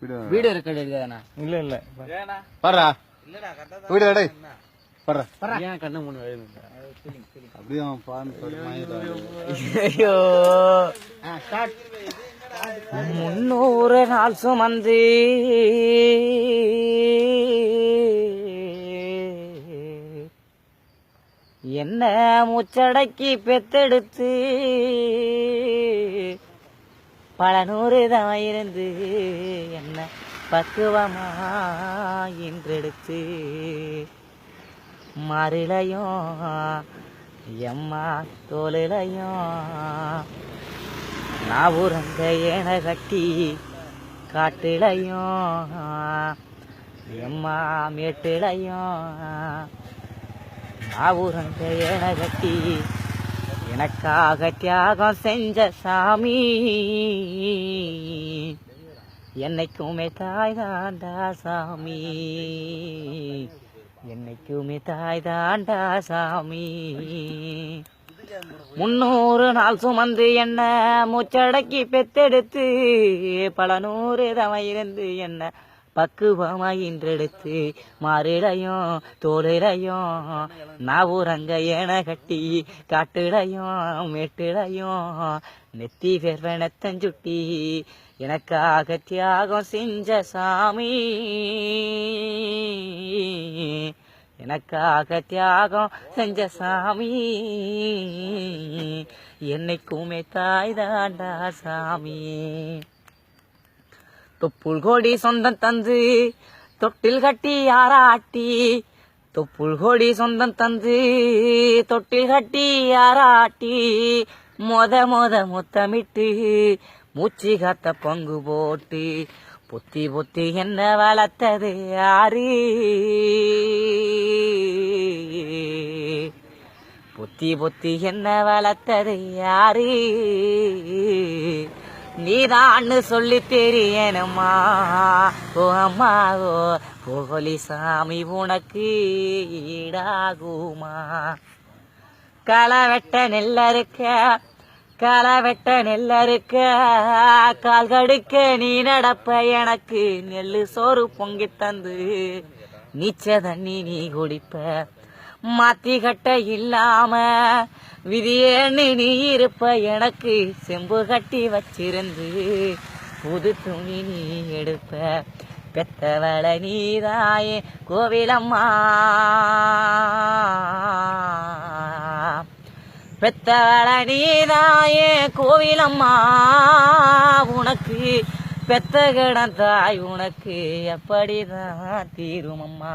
Video record எடுக்காதண்ணா. இல்ல இல்ல பாடுறா வீடியோ எடை பாடுறா ஏன் கண்ணு மூணு அப்படியே அவன் பான்னு ஐயோ 300 நாள் சுமந்து என்ன மூச்சடக்கி பெத்தெடுத்து பல நூறு தான் இருந்து என்ன பக்குவமா இன்றெடுத்து மறிலையும் எம்மா தோலிலையும் நான் உறங்க ஏன கட்டி காட்டிலையும் எம்மா மேட்டிலையும் நான் உறங்க ஏன கட்டி எனக்காக தியாகம் செஞ்ச சாமி என்னைக்குமே தாய் தாண்டா சாமி என்னைக்குமே தாய் தாண்டா சாமி 300 நாள் சுமந்து என்ன மூச்சடக்கி பெத்தெடுத்து பல நூறு தவம் இருந்து என்ன பக்குவமா இன்றெடுத்து மாறிலையும் தோளிலையும் நான் உறங்க ஏன கட்டி காட்டிலையும் மேட்டிலையும் நெத்தி வெறுவனத்தஞ்சுட்டி எனக்காக தியாகம் செஞ்ச சாமி எனக்காக தியாகம் செஞ்ச சாமி என்னைக்குமே தாய் தாண்டா சாமி தொப்புள் கோடி சொந்தம் தந்து தொட்டில் கட்டி ஆராட்டி தொப்புள் கோடி சொந்தம் தந்து தொட்டில் கட்டி ஆராட்டி மொத முத்தமிட்டு மூச்சு காத்த பங்கு போட்டு பொத்தி பொத்தி என்ன வளர்த்தது யாரு பொத்தி பொத்தி என்ன வளர்த்தது யாரு நீதான்னு சொல்லி தெரியணுமா ஓ அம்மா ஓ போகலி சாமி உனக்கு ஈடாகுமா களை வெட்ட நெல்ல இருக்க கால் கடுக்க நீ நடப்ப எனக்கு நெல்லு சோறு பொங்கி தந்து நீச்ச தண்ணி நீ குடிப்ப மாத்தி கட்ட இல்லாம விதியேன்னு நீ இருப்ப எனக்கு செம்பு கட்டி வச்சிருந்து புது துணி நீ எடுப்ப பெத்தவள நீதாயே கோவிலம்மா பெத்தவள நீதாயே கோவிலம்மா உனக்கு பெத்த கிடந்தாய் உனக்கு எப்படிதான் தீருமம்மா.